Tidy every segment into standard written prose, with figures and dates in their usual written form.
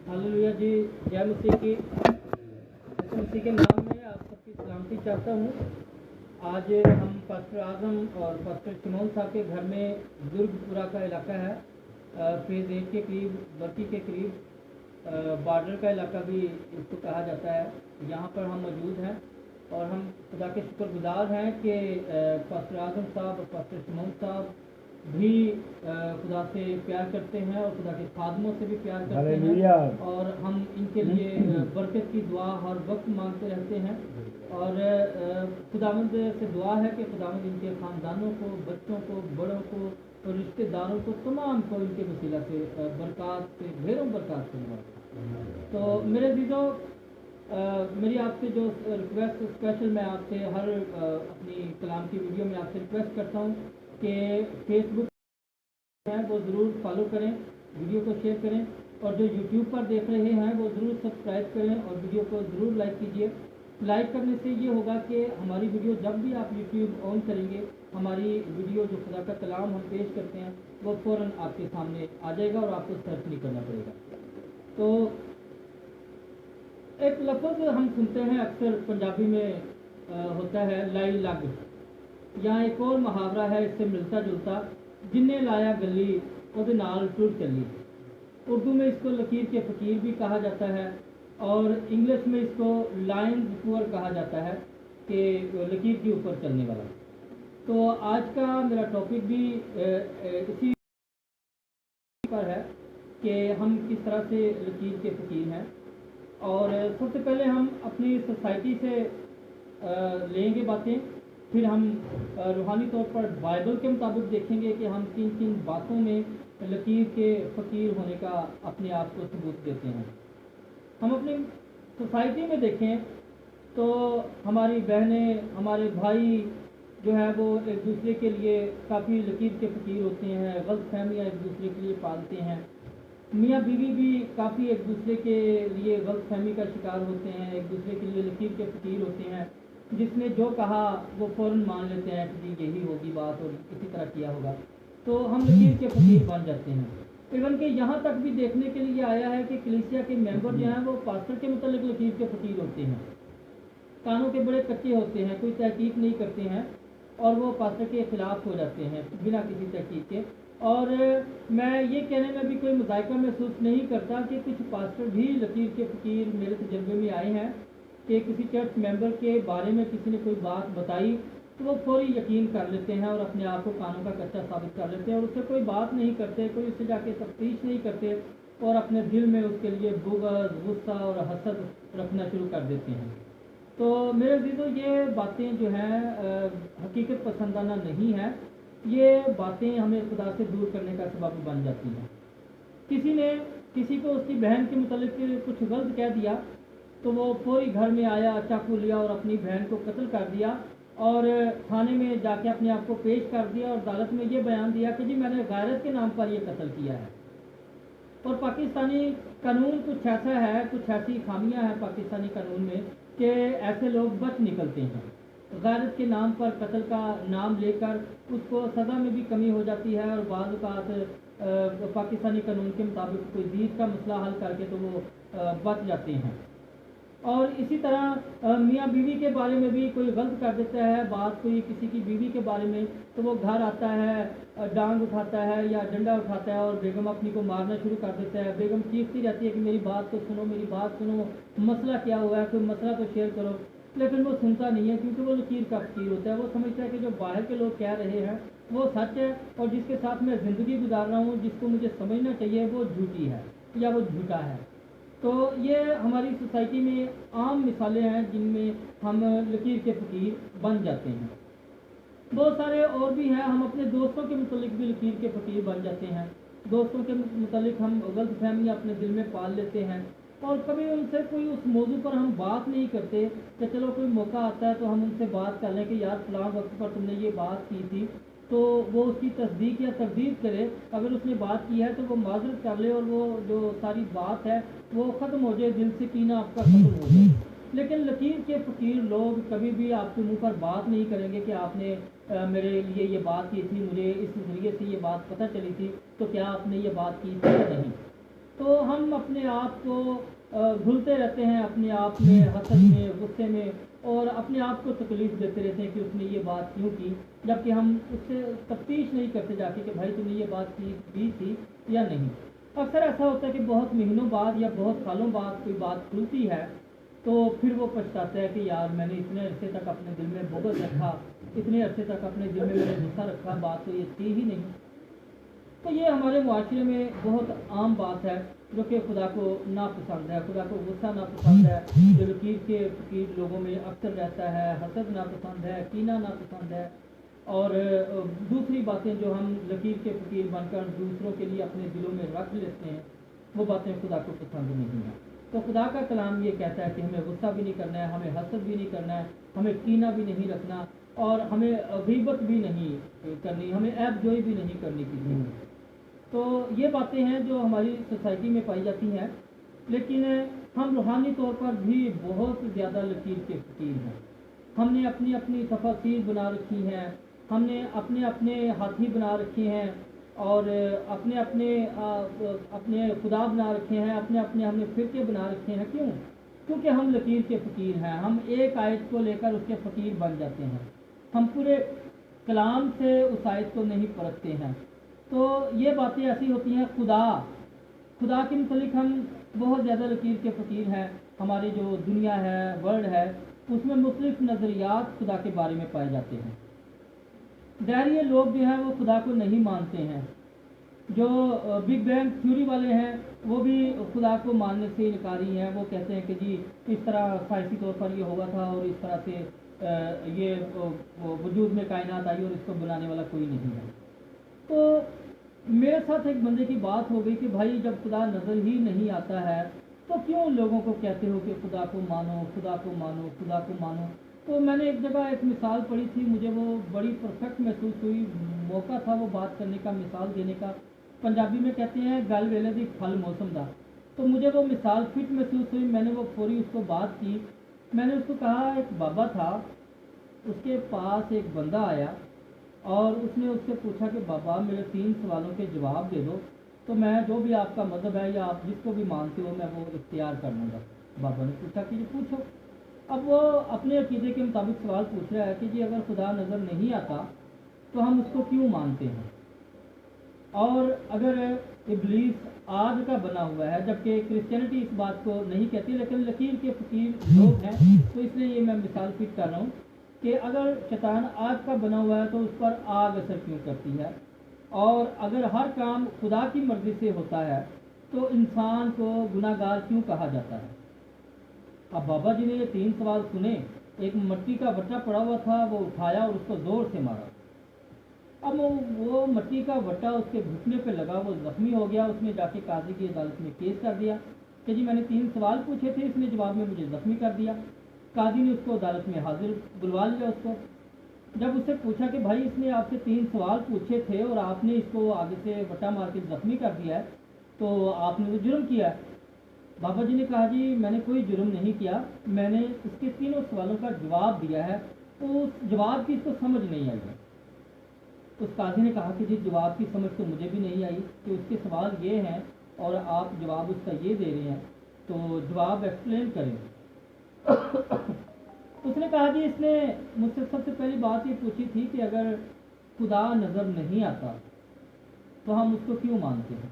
Hallelujah जी, जय मसीह की। मसीह के नाम में आप सबकी सलामती चाहता हूँ। आज हम पास्टर आजम और पास्टर शिमोन साहब के घर में दुर्गपुरा का इलाका है, फेज 8 के करीब, बर्की के करीब, बॉर्डर का इलाका भी इसको कहा जाता है। यहाँ पर हम मौजूद हैं और हम खुदा के शुक्रगुजार हैं कि पास्टर आजम साहब और पास्टर शिमोन साहब भी खुदा से प्यार करते हैं और खुदा के खादमों से भी प्यार करते हैं, और हम इनके लिए बरकत की दुआ हर वक्त मांगते रहते हैं। और खुदावंद से दुआ है कि खुदावंद इनके ख़ानदानों को, बच्चों को, बड़ों को और रिश्तेदारों को, तमाम को इनके वसीला से बरकत से ढेरों बरकत से। तो मेरे अज़ीज़ों, मेरी आपसे जो रिक्वेस्ट स्पेशल मैं आपसे हर अपनी कलाम की वीडियो में आपसे रिक्वेस्ट करता हूँ कि फेसबुक है वो ज़रूर फॉलो करें, वीडियो को शेयर करें, और जो यूट्यूब पर देख रहे हैं वो ज़रूर सब्सक्राइब करें और वीडियो को ज़रूर लाइक कीजिए। लाइक करने से ये होगा कि हमारी वीडियो जब भी आप यूट्यूब ऑन करेंगे, हमारी वीडियो जो खुदा का कलाम हम पेश करते हैं वो फ़ौरन आपके सामने आ जाएगा और आपको सर्च नहीं करना पड़ेगा। तो एक लफ्ज़ हम सुनते हैं अक्सर पंजाबी में होता है लाई लग, या एक और मुहावरा है इससे मिलता जुलता, जिन्हें लाया गली उहदे नाल टुर चली। उर्दू में इसको लकीर के फ़कीर भी कहा जाता है और इंग्लिश में इसको लायंस पुअर कहा जाता है कि लकीर के ऊपर चलने वाला। तो आज का मेरा टॉपिक भी इसी पर है कि हम किस तरह से लकीर के फ़कीर हैं। और सबसे पहले हम अपनी सोसाइटी से लेंगे बातें, फिर हम रूहानी तौर पर बाइबल के मुताबिक देखेंगे कि हम किन किन बातों में लकीर के फ़कीर होने का अपने आप को सबूत देते हैं। हम अपनी सोसाइटी में देखें तो हमारी बहनें, हमारे भाई जो है वो एक दूसरे के लिए काफ़ी लकीर के फ़कीर होते हैं, गलत फहमियाँ एक दूसरे के लिए पालते हैं। मियाँ बीवी भी काफ़ी एक दूसरे के लिए गलत फहमी का शिकार होते हैं, एक दूसरे के लिए लकीर के फ़कीर होते हैं। जिसने जो कहा वो फ़ौरन मान लेते हैं कि जी यही होगी बात और इसी तरह किया होगा, तो हम लकीर के फ़कीर बन जाते हैं। इवन कि यहाँ तक भी देखने के लिए आया है कि कलीसिया के मेंबर जो हैं वो पास्टर के मुतालिक लकीर के फ़कीर होते हैं। कानों के बड़े कच्चे होते हैं, कोई तहकीक नहीं करते हैं और वो पास्टर के ख़िलाफ़ हो जाते हैं बिना किसी तहकीक के। और मैं ये कहने में भी कोई मज़ायका महसूस नहीं करता कि कुछ पास्टर भी लकीर के फ़कीर मेरे तजर्बे में आए हैं कि किसी चर्च मेंबर के बारे में किसी ने कोई बात बताई तो वो फौरी यकीन कर लेते हैं और अपने आप को कानों का कच्चा साबित कर लेते हैं और उससे कोई बात नहीं करते, कोई उससे जाके तफ्तीश नहीं करते और अपने दिल में उसके लिए बुग़्ज़, गुस्सा और हसद रखना शुरू कर देते हैं। तो मेरे अज़ीज़ों, ये बातें जो हैं हकीकत पसंदाना नहीं है। ये बातें हमें खुदा से दूर करने का सबब बन जाती हैं। किसी ने किसी को उसकी बहन के मुतालिक कुछ गलत कह दिया तो वो फौरी घर में आया, चाकू लिया और अपनी बहन को कत्ल कर दिया और थाने में जाके अपने आप को पेश कर दिया और अदालत में ये बयान दिया कि जी मैंने गैरत के नाम पर ये कत्ल किया है। और पाकिस्तानी कानून कुछ ऐसा है, कुछ ऐसी खामियां हैं पाकिस्तानी कानून में कि ऐसे लोग बच निकलते हैं। गैरत के नाम पर कत्ल का नाम लेकर उसको सज़ा में भी कमी हो जाती है और बाज़ औक़ात पाकिस्तानी कानून के मुताबिक कोई दीद का मसला हल करके तो वो बच जाते हैं। और इसी तरह मियाँ बीवी के बारे में भी कोई गलत कर देता है बात, कोई किसी की बीवी के बारे में, तो वो घर आता है, डांग उठाता है या डंडा उठाता है और बेगम अपनी को मारना शुरू कर देता है। बेगम चीखती रहती है कि मेरी बात तो सुनो, मेरी बात सुनो, मसला क्या हुआ है, कोई मसला तो शेयर करो। लेकिन वो सुनता नहीं है क्योंकि वो लकीर का फ़कीर होता है। वो समझता है कि जो बाहर के लोग कह रहे हैं वो सच है और जिसके साथ मैं ज़िंदगी गुजार रहा हूँ, जिसको मुझे समझना चाहिए, वो झूठी है या वो झूठा है। तो ये हमारी सोसाइटी में आम मिसालें हैं जिनमें हम लकीर के फ़कीर बन जाते हैं। बहुत सारे और भी हैं। हम अपने दोस्तों के मुतालिक भी लकीर के फ़कीर बन जाते हैं। दोस्तों के मुतालिक हम गलत फहमी अपने दिल में पाल लेते हैं और कभी उनसे कोई उस मौजू पर हम बात नहीं करते कि चलो कोई मौका आता है तो हम उनसे बात कर लें कि यार फ़लाँ वक्त पर तुमने ये बात की थी, तो वो उसकी तस्दीक या तरदीद करे। अगर उसने बात की है तो वो माजरत कर ले और वो जो सारी बात है वो ख़त्म हो जाए, दिल से कीना आपका ख़त्म हो जाए। लेकिन लकीर के फ़कीर लोग कभी भी आपके मुंह पर बात नहीं करेंगे कि आपने मेरे लिए ये बात की थी, मुझे इस नज़रिए से ये बात पता चली थी, तो क्या आपने ये बात की थी या नहीं। तो हम ہم اپنے آپ کو گھلتے رہتے ہیں اپنے آپ میں، حسد میں، غصے میں، اور اپنے آپ کو تکلیف دیتے رہتے ہیں کہ اس نے یہ بات کیوں کی، جبکہ ہم اس سے تفتیش نہیں کرتے جا کے کہ بھائی تم نے یہ بات کی تھی یا نہیں۔ اکثر ایسا ہوتا ہے کہ بہت مہینوں بعد یا بہت سالوں بعد کوئی بات کھلتی ہے تو پھر وہ پچھتاتا ہے کہ یار میں نے اتنے عرصے تک اپنے دل میں بغض رکھا، اتنے عرصے تک اپنے دل میں نے غصہ رکھا، بات تو یہ تھی ہی نہیں۔ تو یہ ہمارے معاشرے میں بہت عام بات ہے جو کہ خدا کو ناپسند ہے، خدا کو غصہ ناپسند ہے، جو لکیر کے فقیر لوگوں میں اکثر رہتا ہے، حسد ناپسند ہے، کینہ ناپسند ہے، اور دوسری باتیں جو ہم لکیر کے فقیر بن کر دوسروں کے لیے اپنے دلوں میں رکھ لیتے ہیں وہ باتیں خدا کو پسند نہیں ہیں۔ تو خدا کا کلام یہ کہتا ہے کہ ہمیں غصہ بھی نہیں کرنا ہے، ہمیں حسد بھی نہیں کرنا ہے، ہمیں کینہ بھی نہیں رکھنا، اور ہمیں غیبت بھی نہیں کرنی، ہمیں عیب جوئی بھی نہیں کرنی کسی میں۔ تو یہ باتیں ہیں جو ہماری سوسائٹی میں پائی جاتی ہیں، لیکن ہم روحانی طور پر بھی بہت زیادہ لکیر کے فقیر ہیں۔ ہم نے اپنی اپنی تفاسیر بنا رکھی ہیں، ہم نے اپنے اپنے ہاتھی بنا رکھے ہیں، اور اپنے اپنے خدا بنا رکھے ہیں، اپنے اپنے ہم نے فرقے بنا رکھے ہیں۔ کیوں؟ کیونکہ ہم لکیر کے فقیر ہیں، ہم ایک آیت کو لے کر اس کے فقیر بن جاتے ہیں، ہم پورے کلام سے اس آیت کو نہیں پرکھتے ہیں۔ تو یہ باتیں ایسی ہوتی ہیں۔ خدا کے متعلق ہم بہت زیادہ لکیر کے فقیر ہیں۔ ہماری جو دنیا ہے، ورلڈ ہے، اس میں مختلف نظریات خدا کے بارے میں پائے جاتے ہیں۔ ظاہر لوگ جو ہیں وہ خدا کو نہیں مانتے ہیں، جو بگ بینگ تھیوری والے ہیں وہ بھی خدا کو ماننے سے انکاری ہیں۔ وہ کہتے ہیں کہ جی اس طرح سائنسی طور پر یہ ہوا تھا، اور اس طرح سے یہ وجود میں کائنات آئی، اور اس کو بنانے والا کوئی نہیں ہے۔ تو میرے ساتھ ایک بندے کی بات ہو گئی کہ بھائی جب خدا نظر ہی نہیں آتا ہے تو کیوں لوگوں کو کہتے ہو کہ خدا کو مانو، خدا کو مانو، خدا کو مانو۔ تو میں نے ایک جگہ ایک مثال پڑھی تھی، مجھے وہ بڑی پرفیکٹ محسوس ہوئی، موقع تھا وہ بات کرنے کا، مثال دینے کا۔ پنجابی میں کہتے ہیں گل ویلے دی پھل موسم دا، تو مجھے وہ مثال فٹ محسوس ہوئی۔ میں نے وہ فوری اس کو بات کی، میں نے اس کو کہا ایک بابا تھا، اس کے پاس ایک بندہ آیا اور اس نے اس سے پوچھا کہ بابا میرے 3 سوالوں کے جواب دے دو تو میں جو بھی آپ کا مذہب ہے یا آپ جس کو بھی مانتے ہو میں وہ اختیار کر لوں گا۔ بابا نے پوچھا کہ یہ پوچھو۔ اب وہ اپنے عقیدے کے مطابق سوال پوچھ رہا ہے کہ جی اگر خدا نظر نہیں آتا تو ہم اس کو کیوں مانتے ہیں، اور اگر ابلیس آگ کا بنا ہوا ہے، جبکہ کرسچینٹی اس بات کو نہیں کہتی، لیکن لکیر کے فقیر لوگ ہیں تو اس لیے یہ میں مثال فٹ کر رہا ہوں کہ اگر شیطان آگ کا بنا ہوا ہے تو اس پر آگ اثر کیوں کرتی ہے، اور اگر ہر کام خدا کی مرضی سے ہوتا ہے تو انسان کو گناہ گار کیوں کہا جاتا ہے۔ اب بابا جی نے یہ 3 سوال سنے، ایک مٹی کا وٹا پڑا ہوا تھا وہ اٹھایا اور اس کو زور سے مارا۔ اب وہ مٹی کا وٹا اس کے گھٹنے پہ لگا، وہ زخمی ہو گیا۔ اس نے جا کے قاضی کی عدالت میں کیس کر دیا کہ جی میں نے 3 سوال پوچھے تھے، اس نے جواب میں مجھے زخمی کر دیا۔ قاضی نے اس کو عدالت میں حاضر بلوا لیا اس کو۔ جب اس سے پوچھا کہ بھائی اس نے آپ سے 3 سوال پوچھے تھے اور آپ نے اس کو آگے سے وٹا مار کے زخمی کر دیا ہے تو آپ نے وہ جرم کیا ہے۔ بابا جی نے کہا جی میں نے کوئی جرم نہیں کیا، میں نے اس کے 3 سوالوں کا جواب دیا ہے، تو اس جواب کی اس کو سمجھ نہیں آئی ہے۔ اس قاضی نے کہا کہ جی جواب کی سمجھ تو مجھے بھی نہیں آئی کہ اس کے سوال یہ ہیں اور آپ جواب اس کا یہ دے رہے ہیں، تو جواب ایکسپلین کریں۔ اس نے کہا جی اس نے مجھ سے سب سے پہلی بات یہ پوچھی تھی کہ اگر خدا نظر نہیں آتا تو ہم اس کو کیوں مانتے ہیں۔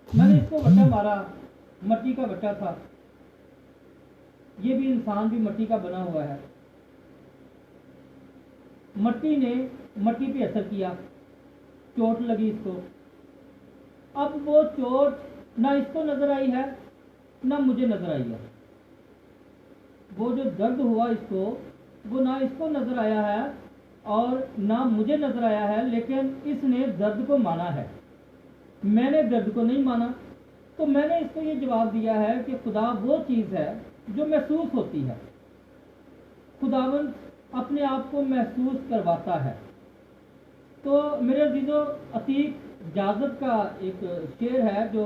میں نے اس کو وٹا مارا، مٹی کا وٹا تھا، یہ بھی انسان بھی مٹی کا بنا ہوا ہے، مٹی نے مٹی پہ اثر کیا، چوٹ لگی اس کو۔ اب وہ چوٹ نہ اس کو نظر آئی ہے نہ مجھے نظر آئی ہے، وہ جو درد ہوا اس کو وہ نہ اس کو نظر آیا ہے اور نہ مجھے نظر آیا ہے، لیکن اس نے درد کو مانا ہے، میں نے درد کو نہیں مانا۔ تو میں نے اس کو یہ جواب دیا ہے کہ خدا وہ چیز ہے جو محسوس ہوتی ہے، خداوند اپنے آپ کو محسوس کرواتا ہے۔ تو میرے عزیزو، عتیق جازب کا ایک شعر ہے جو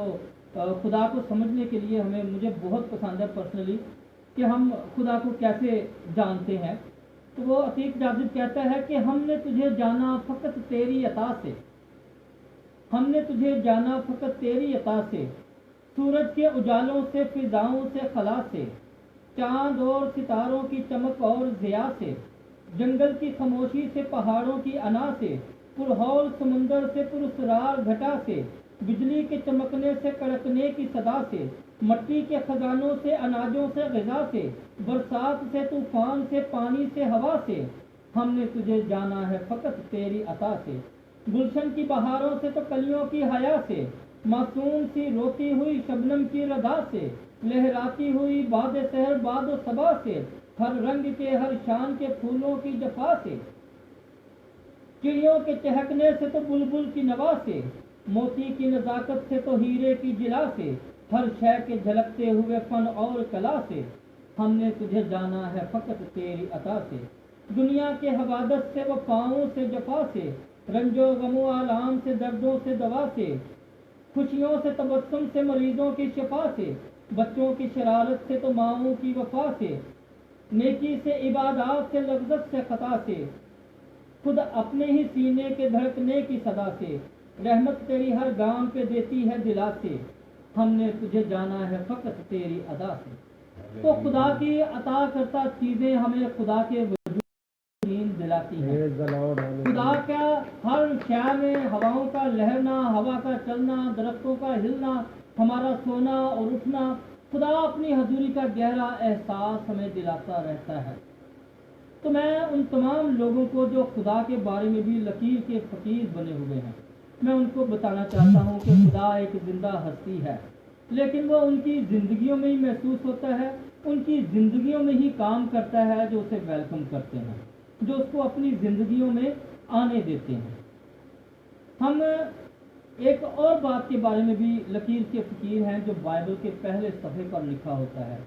خدا کو سمجھنے کے لیے مجھے بہت پسند ہے پرسنلی، کہ ہم خدا کو کیسے جانتے ہیں۔ تو وہ عتیق جازب کہتا ہے کہ ہم نے تجھے جانا فقط تیری عطا سے، ہم نے تجھے جانا فقط تیری عطا سے، सूरज के उजालों से, फिजाओं से, खला से, चांद और सितारों की चमक और ज़िया से, जंगल की खामोशी से, पहाड़ों की अना से, पुरहौल समुंदर से, पुरस्रार घटा से, बिजली के चमकने से, कड़कने की सदा से, मट्टी के खजानों से, अनाजों से, ग़िज़ा से, बरसात से, तूफान से, पानी से, हवा से, हमने तुझे जाना है फ़कत तेरी अता से। गुलशन की बहारों से तो कलियों की हया से, मासूम सी रोती हुई शबनम की रदा से, लहराती हुई बाद सहर बाद सबा से, हर रंग के हर शान के फूलों की जफा से, चिड़ियों के चहकने से तो बुलबुल की नवा से, मोती की नजाकत से तो हीरे की जिला से, हर शय के झलकते हुए फन और कला से, हमने तुझे जाना है फ़कत तेरी अता से। दुनिया के हवादत से, वफाओं से, जफा से, रंजो गमो आलाम से, दर्दों से, दवा से, खुशियों से, तबस्सुम से, मरीजों की शफा से, बच्चों की शरारत से तो माओं की वफा से, नेकी से, इबादत से, लफ्ज़त से, खता से, खुद अपने ही सीने के धड़कने की सदा से, रहमत तेरी हर गाम पे देती है दिला से, हमने तुझे जाना है फ़कत तेरी अदा से। तो खुदा की अता करता चीज़ें हमें खुदा के नींद दिलाती हैं। खुदा का हर शय में हवाओं का लहरना, हवा का चलना, दरख्तों का हिलना, हमारा सोना और उठना, खुदा अपनी हजूरी का गहरा एहसास हमें दिलाता रहता है। तो मैं उन तमाम लोगों को जो खुदा के बारे में भी लकीर के फ़कीर बने हुए हैं, मैं उनको बताना चाहता हूँ कि खुदा एक ज़िंदा हस्ती है, लेकिन वो उनकी ज़िंदगियों में ही महसूस होता है, उनकी ज़िंदगियों में ही काम करता है जो उसे वेलकम करते हैं, जो उसको अपनी ज़िंदगियों में आने देते हैं। हम एक और बात के बारे में भी लकीर के फ़कीर हैं जो बाइबल के पहले सफ़े पर लिखा होता है,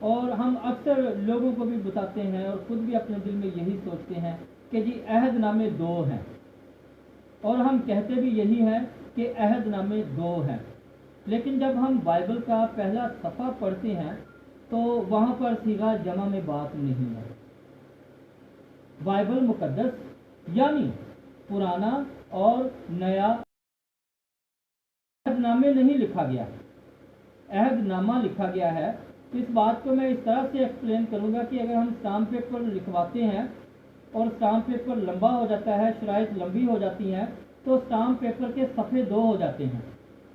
और हम अक्सर लोगों को भी बताते हैं और ख़ुद भी अपने दिल में यही सोचते हैं कि जी अहदनामे 2 हैं, और हम कहते भी यही हैं कि अहदनामे 2 हैं। लेकिन जब हम बाइबल का पहला सफ़ा पढ़ते हैं तो वहाँ पर सीगा जमा में बात नहीं है। बाइबल मुकद्दस यानी पुराना और नया अहदनामे नहीं लिखा गया, अहदनामा लिखा गया है। तो इस बात को मैं इस तरह से एक्सप्लेन करूँगा कि अगर हम स्टाम्प पेपर लिखवाते हैं और स्टाम्प पेपर लंबा हो जाता है, शराइत लंबी हो जाती हैं, तो स्टाम्प पेपर के सफ़े 2 हो जाते हैं,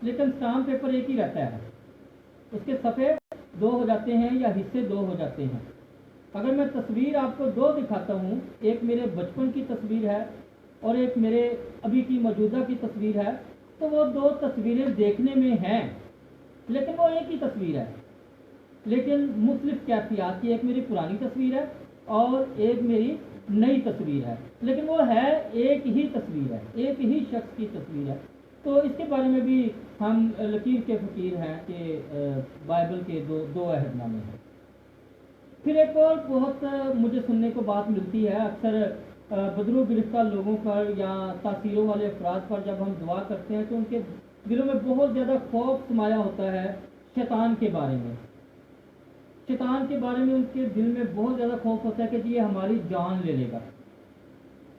लेकिन स्टाम्प पेपर एक ही रहता है, उसके सफ़े 2 हो जाते हैं या हिस्से 2 हो जाते हैं। अगर मैं तस्वीर आपको 2 दिखाता हूँ, एक मेरे बचपन की तस्वीर है और एक मेरे अभी की मौजूदा की तस्वीर है, तो वो 2 तस्वीरें देखने में हैं लेकिन वो एक ही तस्वीर है, लेकिन मुख्तलिफ कैफियत की। एक मेरी पुरानी तस्वीर है और एक मेरी नई तस्वीर है, लेकिन वो है एक ही तस्वीर है, एक ही शख्स की तस्वीर है। तो इसके बारे में भी हम लकीर के फ़कीर हैं कि बाइबल के दो अहदनामे हैं। फिर एक और बहुत मुझे सुनने को बात मिलती है, अक्सर बदरू गिरफ्तार लोगों पर या तासीरों वाले अफराद पर जब हम दुआ करते हैं तो उनके दिलों में बहुत ज़्यादा खौफ समाया होता है शैतान के बारे में। शैतान के बारे में उनके दिल में बहुत ज़्यादा खौफ होता है कि जी ये हमारी जान ले लेगा।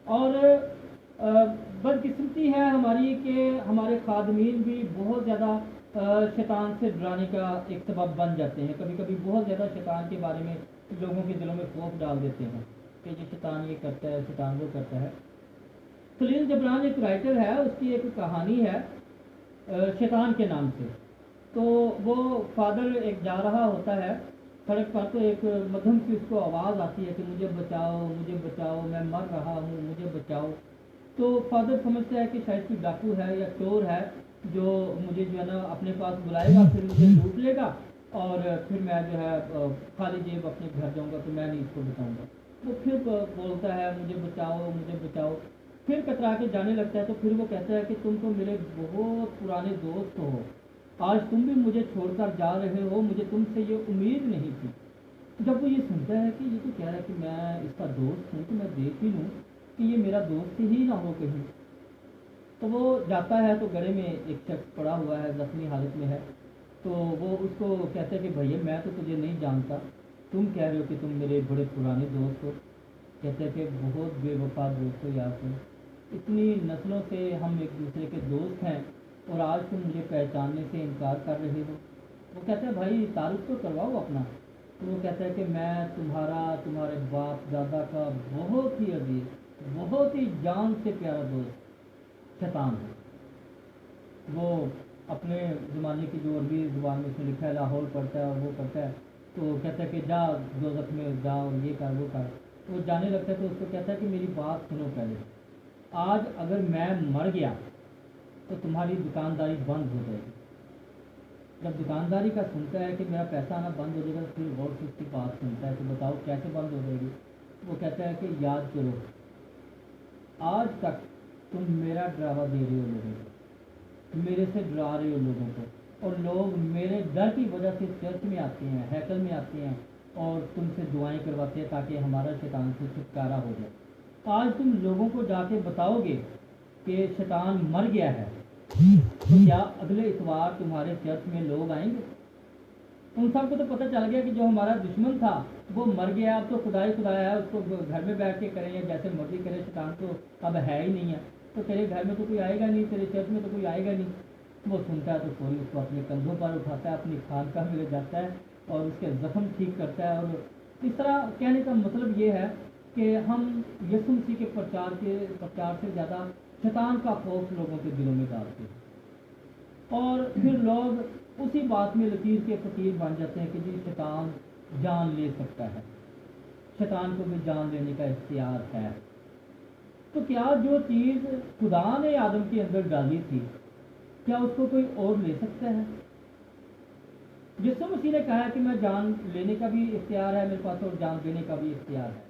और बदकिस्मती है हमारी कि हमारे खादमीन भी बहुत ज़्यादा शैतान से डराने का एक सबब बन जाते हैं। कभी कभी बहुत ज़्यादा शैतान के बारे में लोगों के दिलों में खौफ डाल देते हैं कि जी शैतान ये करता है, शैतान वो करता है। खलील जबरान एक राइटर है, उसकी एक कहानी है शैतान के नाम से। तो वो फादर एक जा रहा होता है सड़क पर, तो एक मध्यम सी उसको आवाज़ आती है कि मुझे बचाओ, मुझे बचाओ, मैं मर रहा हूँ, मुझे बचाओ। तो फादर समझता है कि शायद कोई डाकू है या चोर है जो मुझे जो है ना अपने पास बुलाएगा, फिर मुझे लूट लेगा और फिर मैं जो है खाली जेब अपने घर जाऊँगा, तो मैं नहीं इसको बचाऊँगा। वो फिर बोलता है मुझे बचाओ, मुझे बचाओ। फिर कतरा के जाने लगता है। तो फिर वो कहता है कि तुम तो मेरे बहुत पुराने दोस्त हो, आज तुम भी मुझे छोड़कर जा रहे हो, मुझे तुमसे ये उम्मीद नहीं थी। जब वो ये सुनता है कि ये तो कह रहा है कि मैं इसका दोस्त हूँ, तो मैं देख ही लूँ कि ये मेरा दोस्त ही ना हो कहीं। तो वो जाता है तो गले में एक शख्स पड़ा हुआ है, जख्मी हालत में है। तो वो उसको कहता है कि भैया मैं तो तुझे नहीं जानता, तुम कह रहे हो कि तुम मेरे बड़े पुराने दोस्त हो। कहते हैं कि बहुत बेवफा दोस्त हो यार तुम, इतनी नस्लों से हम एक दूसरे के दोस्त हैं, اور آج تم مجھے پہچاننے سے انکار کر رہے ہو۔ وہ کہتا ہے بھائی تعارف تو کرواؤ اپنا۔ تو وہ کہتا ہے کہ میں تمہارے باپ دادا کا بہت ہی عزیز، بہت ہی جان سے پیارا دوست شیطان ہے۔ وہ اپنے زمانے کی جو عربی زبان میں اس نے لکھا ہے، لاہور پڑھتا ہے اور وہ پڑھتا ہے، تو کہتا ہے کہ جا دوزخ میں جا اور یہ کر وہ کر۔ وہ جانے لگتا ہے تو اس کو کہتا ہے کہ میری بات سنو پہلے، آج اگر میں مر گیا تو تمہاری دکانداری بند ہو جائے گی۔ جب دکانداری کا سنتا ہے کہ میرا پیسہ آنا بند ہو جائے گا تو پھر غور سے اس کی بات سنتا ہے کہ بتاؤ کیسے بند ہو جائے گی۔ وہ کہتا ہے کہ یاد کرو آج تک تم میرا ڈراوا دے رہے ہو لوگوں کو، میرے سے ڈرا رہے ہو لوگوں کو، اور لوگ میرے ڈر کی وجہ سے چرچ میں آتے ہیں، ہیکل میں آتے ہیں اور تم سے دعائیں کرواتے ہیں تاکہ ہمارا شیطان سے چھٹکارا ہو جائے۔ آج تم لوگوں کو جا کے بتاؤ گے کہ شیطان مر گیا ہے، تو کیا اگلے اتوار تمہارے چرچ میں لوگ آئیں گے؟ ان سب کو تو پتہ چل گیا کہ جو ہمارا دشمن تھا وہ مر گیا، اب تو خدا ہی خدا ہے، اس کو گھر میں بیٹھ کے کریں یا جیسے مرضی کرے، شیطان تو اب ہے ہی نہیں ہے، تو تیرے گھر میں تو کوئی آئے گا نہیں، تیرے چرچ میں تو کوئی آئے گا نہیں۔ وہ سنتا ہے تو کوئی اس کو اپنے کندھوں پر اٹھاتا ہے، اپنی خانقاہ میں لے جاتا ہے اور اس کے زخم ٹھیک کرتا ہے۔ اور اس طرح کہنے کا مطلب یہ ہے کہ ہم یسوع مسیح کے پرچار سے زیادہ شیطان کا خوف لوگوں کے دلوں میں ڈالتے ہیں، اور پھر لوگ اسی بات میں لکیر کے فقیر بن جاتے ہیں کہ جی شیطان جان لے سکتا ہے، شیطان کو بھی جان لینے کا اختیار ہے۔ تو کیا جو چیز خدا نے آدم کے اندر ڈالی تھی کیا اس کو کوئی اور لے سکتا ہے؟ یسوع مسیح نے کہا کہ میں جان لینے کا بھی اختیار ہے میرے پاس اور جان دینے کا بھی اختیار ہے،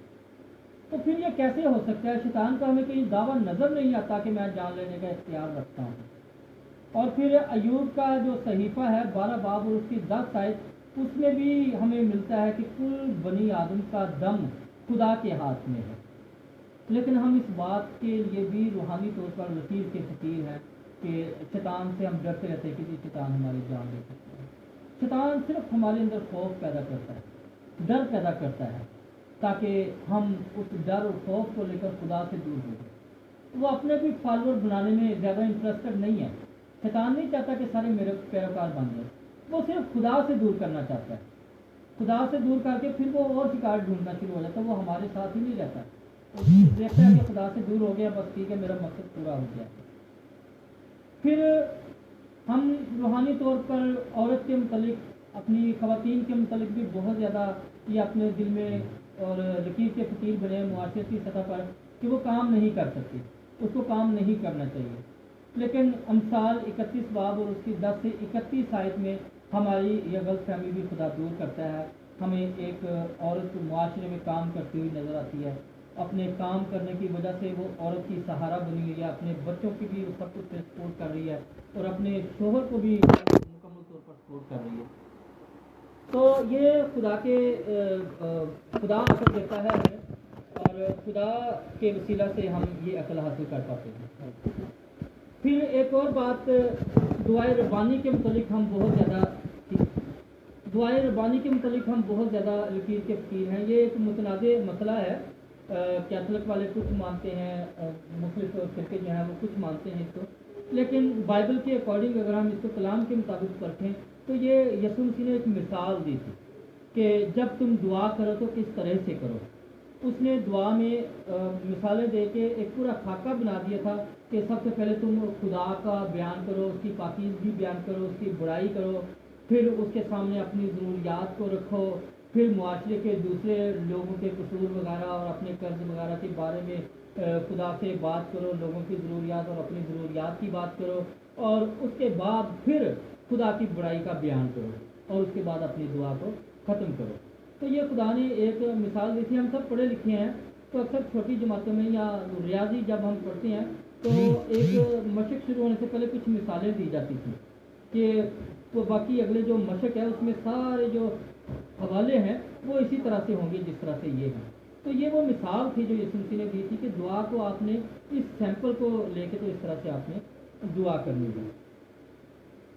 تو پھر یہ کیسے ہو سکتا ہے؟ شیطان کا ہمیں کہیں دعویٰ نظر نہیں آتا کہ میں جان لینے کا اختیار رکھتا ہوں۔ اور پھر ایوب کا جو صحیفہ ہے 12 باب اور اس کی 10 آیت، اس میں بھی ہمیں ملتا ہے کہ کل بنی آدم کا دم خدا کے ہاتھ میں ہے، لیکن ہم اس بات کے لیے بھی روحانی طور پر لکیر کے فقیر ہیں کہ شیطان سے ہم ڈرتے رہتے ہیں کہ جی شیطان ہماری جان لے سکتا ہے۔ شیطان صرف ہمارے اندر خوف پیدا کرتا ہے، ڈر پیدا کرتا ہے، تاکہ ہم اس ڈر اور خوف کو لے کر خدا سے دور ہو جائیں۔ وہ اپنے بھی فالوور بنانے میں زیادہ انٹرسٹڈ نہیں ہے۔ شیطان نہیں چاہتا کہ سارے میرے پیروکار بن جائیں، وہ صرف خدا سے دور کرنا چاہتا ہے۔ خدا سے دور کر کے پھر وہ اور شکار ڈھونڈنا شروع ہو جاتا ہے، وہ ہمارے ساتھ ہی نہیں رہتا، وہ دیکھتا ہے کہ خدا سے دور ہو گیا، بس ٹھیک ہے میرا مقصد پورا ہو گیا۔ پھر ہم روحانی طور پر عورت کے متعلق، اپنی خواتین کے متعلق بھی بہت زیادہ یہ اپنے دل میں اور لکیر کے فقیر بنے معاشرتی سطح پر کہ وہ کام نہیں کر سکتی، اس کو کام نہیں کرنا چاہیے۔ لیکن امثال 31 باب اور اس کی 10 سے 31 آیت میں ہماری یہ غلط فہمی بھی خدا دور کرتا ہے۔ ہمیں ایک عورت معاشرے میں کام کرتی ہوئی نظر آتی ہے، اپنے کام کرنے کی وجہ سے وہ عورت کی سہارا بنی ہوئی ہے، اپنے بچوں کی بھی وہ سب کچھ سپورٹ کر رہی ہے اور اپنے شوہر کو بھی مکمل طور پر سپورٹ کر رہی ہے۔ تو یہ خدا عقل دیتا ہے ہمیں، اور خدا کے وسیلہ سے ہم یہ عقل حاصل کر پاتے ہیں۔ پھر ایک اور بات، دعائے ربانی کے متعلق ہم بہت زیادہ لکیر کے فقیر ہیں۔ یہ ایک متنازع مسئلہ ہے، کیتھولک والے کچھ مانتے ہیں، مختلف فرقے جو ہیں وہ کچھ مانتے ہیں اس کو، لیکن بائبل کے اکارڈنگ اگر ہم اس کو کلام کے مطابق پرکھیں تو یہ یسوع مسیح نے ایک مثال دی تھی کہ جب تم دعا کرو تو کس طرح سے کرو۔ اس نے دعا میں مثالیں دے کے ایک پورا خاکہ بنا دیا تھا کہ سب سے پہلے تم خدا کا بیان کرو، اس کی پاکیزگی بیان کرو، اس کی بڑائی کرو، پھر اس کے سامنے اپنی ضروریات کو رکھو، پھر معاشرے کے دوسرے لوگوں کے قصور وغیرہ اور اپنے قرض وغیرہ کے بارے میں خدا سے بات کرو، لوگوں کی ضروریات اور اپنی ضروریات کی بات کرو، اور اس کے بعد پھر خدا کی بڑائی کا بیان کرو، اور اس کے بعد اپنی دعا کو ختم کرو۔ تو یہ خدا نے ایک مثال دی تھی۔ ہم سب پڑھے لکھے ہیں تو اکثر چھوٹی جماعتوں میں یا ریاضی جب ہم پڑھتے ہیں تو ایک مشق شروع ہونے سے پہلے کچھ مثالیں دی جاتی تھیں کہ وہ باقی اگلے جو مشق ہے اس میں سارے جو حوالے ہیں وہ اسی طرح سے ہوں گے جس طرح سے یہ ہیں۔ تو یہ وہ مثال تھی جو یسوع مسیح نے دی تھی کہ دعا کو آپ نے اس سیمپل کو لے کے تو اس طرح سے آپ نے دعا کرنی ہے۔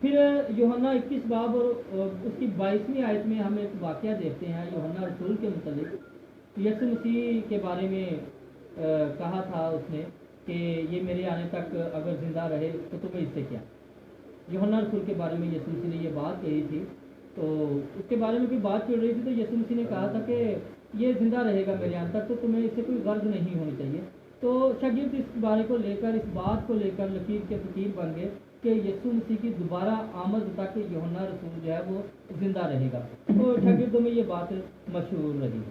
پھر یوحنا 21 باب اور اس کی 22ویں آیت میں ہم ایک واقعہ دیکھتے ہیں یوحنا رسول کے متعلق۔ یسوع مسیح کے بارے میں کہا تھا اس نے کہ یہ میرے آنے تک اگر زندہ رہے تو تمہیں اس سے کیا، यूहन्ना रसूल के बारे में यीशु मसीह ने ये बात कही थी, तो उसके बारे में कोई बात चल रही थी, तो यीशु मसीह ने कहा था कि ये जिंदा रहेगा मेरे यहाँ तक, तो तुम्हें इससे कोई गर्ज नहीं होनी चाहिए। तो शागिर्द इस बारे को लेकर, इस बात को लेकर लकीर के फकीर बन गए कि यीशु मसीह की दोबारा आमद तक यूहन्ना रसूल जो है वो जिंदा रहेगा। तो शागिर्दों में ये बात मशहूर रही।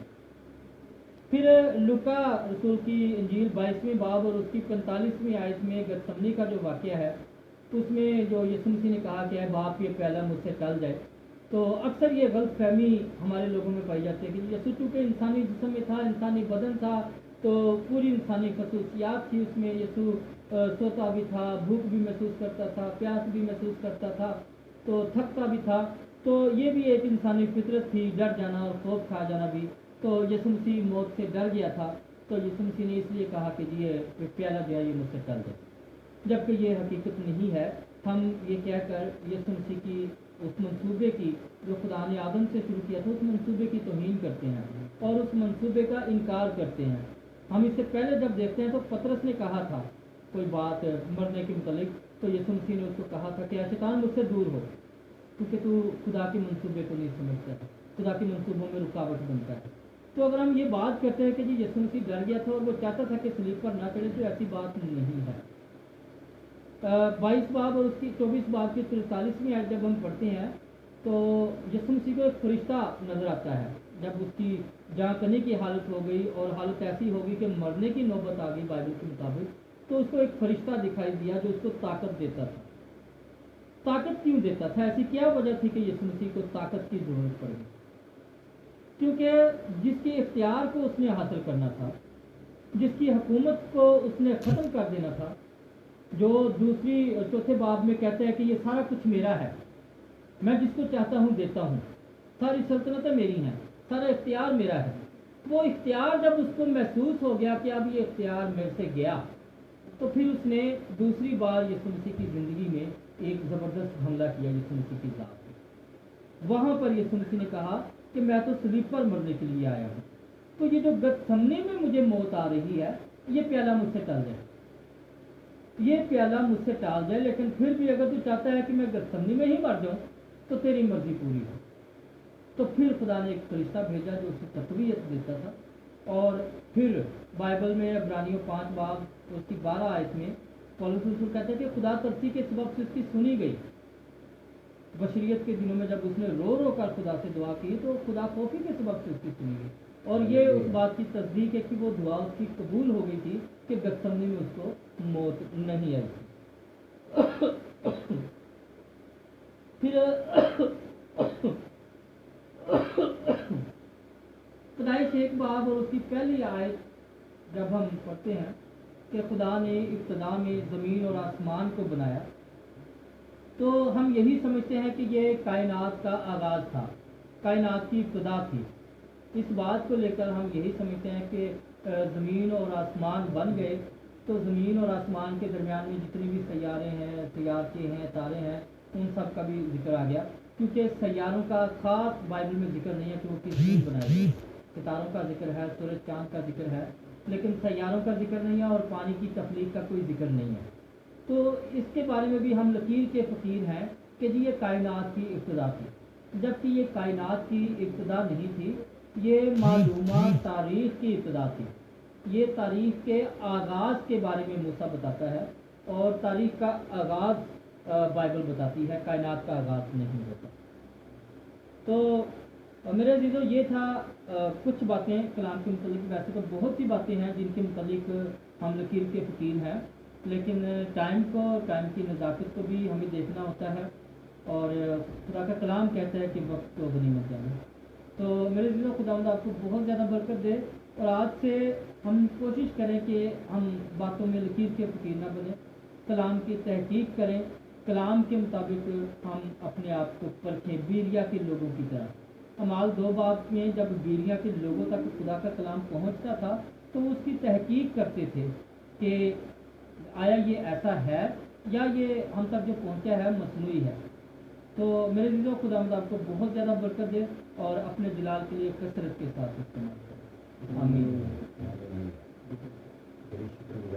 फिर लूका रसूल की इंजील 22वें बाब और उसकी 45वीं आयत में गतसमनी का जो वाक़या है, उसमें जो यीशु मसीह ने कहा कि बाप ये प्याला मुझसे टल जाए, तो अक्सर ये गलत फहमी हमारे लोगों में पाई जाती है कि यीशु चूँकि इंसानी जिस्म में था, इंसानी बदन था, तो पूरी इंसानी खसूसियात थी उसमें। यीशु सोता भी था, भूख भी महसूस करता था, प्यास भी महसूस करता था, तो थकता भी था, तो ये भी एक इंसानी फितरत थी, डर जाना और खौफ खा जाना भी। तो यीशु मसीह मौत से डर गया था, तो यीशु मसीह ने इसलिए कहा कि जी ये प्याला जो है ये मुझसे टल जाए, जबकि ये हकीकत नहीं है। हम ये कहकर यीशु मसीह की उस मंसूबे की जो खुदा ने आदम से शुरू किया था, उस मंसूबे की तौहीन करते हैं और उस मंसूबे का इनकार करते हैं। हम इससे पहले जब देखते हैं तो पतरस ने कहा था कोई बात मरने के मुतालिक, तो यीशु मसीह ने उसको कहा था कि शैतान मुझसे दूर हो, क्योंकि तू खुदा के मंसूबे को नहीं समझता, खुदा के मंसूबों में रुकावट बनता है। तो अगर हम ये बात करते हैं कि जी यीशु मसीह डर गया था और वो चाहता था कि सलीब पर ना चढ़े, तो ऐसी बात नहीं है। 22 बाब और उसकी 24 बाब की 43वीं आयत जब हम पढ़ते हैं, तो यीशु मसीह को एक फरिश्ता नज़र आता है। जब उसकी जहाँ करने की हालत हो गई और हालत ऐसी होगी कि मरने की नौबत आ गई बाइबल के मुताबिक, तो उसको एक फरिश्ता दिखाई दिया जो उसको ताकत देता था। ताकत क्यों देता था? ऐसी क्या वजह थी कि यीशु मसीह को ताकत की जरूरत पड़ी? क्योंकि जिसके इख्तियार को उसने हासिल करना था, जिसकी हुकूमत को उसने ख़त्म कर देना था, जो चौथे बाब में कहते हैं कि ये सारा कुछ मेरा है, मैं जिसको चाहता हूँ देता हूँ, सारी सल्तनतें मेरी हैं, सारा इख्तियार मेरा है। वो इख्तियार जब उसको महसूस हो गया कि अब ये इख्तियार मेरे से गया, तो फिर उसने दूसरी बार यीशु मसीह की ज़िंदगी में एक ज़बरदस्त हमला किया यीशु मसीह की ज़ात पे। वहाँ पर यीशु मसीह ने कहा कि मैं तो सलीब पर मरने के लिए आया हूँ, तो ये जो गतसमनी में मुझे मौत आ रही है, ये प्याला मुझसे टल जाए, ये प्याला मुझसे टाल जाए, लेकिन फिर भी अगर तू चाहता है कि मैं गतसमनी में ही मर जाऊँ, तो तेरी मर्जी पूरी हो। तो फिर खुदा ने एक फरिश्ता भेजा जो उसे तक़वियत देता था। और फिर बाइबल में इब्रानियों 5 बाब उसकी 12 आयत में पौलुस रसूल कहते हैं कि खुदा तरसी के सबब से उसकी सुनी गई। बशरियत के दिनों में जब उसने रो रो कर खुदा से दुआ की, तो खुदा खौफी के सबब से उसकी सुनी गई। और ये उस बात की तस्दीक है कि वो दुआ उसकी कबूल हो गई थी कि गतसमनी में उसको मौत नहीं आई थी। फिर पैदाइश 1 बाब और उसकी पहली आयत जब हम पढ़ते हैं कि खुदा ने इब्तदा में ज़मीन और आसमान को बनाया, तो हम यही समझते हैं कि ये कायनात का आगाज़ था, कायनात की इब्तदा थी। इस बात को लेकर हम यही समझते हैं कि ज़मीन और आसमान बन गए, तो ज़मीन और आसमान के दरमियान में जितनी भी सैयारे हैं, सैयारचे हैं, तारे हैं, उन सब का भी जिक्र आ गया। क्योंकि सैयारों का ख़ास बाइबल में जिक्र नहीं है कि वो किस दिन बनाए गए। सितारों का जिक्र है, सूरज चाँद का जिक्र है, लेकिन सैयारों का जिक्र नहीं है और पानी की तख्लीक का कोई जिक्र नहीं है। तो इसके बारे में भी हम लकीर के फ़कीर हैं कि जी ये कायनात की इब्तिदा थी, जबकि ये कायनात की इब्तिदा नहीं थी, ये मालूमात तारीख़ की इब्तिदा थी। ये तारीख़ के आगाज़ के बारे में मूसा बताता है, और तारीख़ का आगाज़ बाइबल बताती है, कायनात का आगाज़ नहीं होता। तो मेरे अज़ीज़ों, ये था कुछ बातें कलाम के मुतालिक। वैसे तो बहुत सी बातें हैं जिनके मुतालिक हम लकीर के फ़कीर हैं, लेकिन टाइम की नज़ाकत को भी हमें देखना होता है, और खुदा का कलाम कहता है कि वक्त को गनीमत जाने। तो मेरे अज़ीज़ों, खुदावंद आपको बहुत ज़्यादा बरकत दे, और आज से हम कोशिश करें कि हम बातों में लकीर के फ़कीर ना बने, कलाम की तहकीक करें, कलाम के मुताबिक हम अपने आप को परखें, बीरिया के लोगों की तरह। अमाल 2 बाब में जब बीरिया के लोगों तक खुदा का कलाम पहुंचता था, तो उसकी तहकीक करते थे कि आया ये ऐसा है या ये हम तक जो पहुंचा है मसनूई है। तो मेरे अज़ीज़ों, खुदावंद आपको बहुत ज़्यादा बरकत दे और अपने जलाल के लिए कसरत के साथ इस्तेमाल करें। आमीन।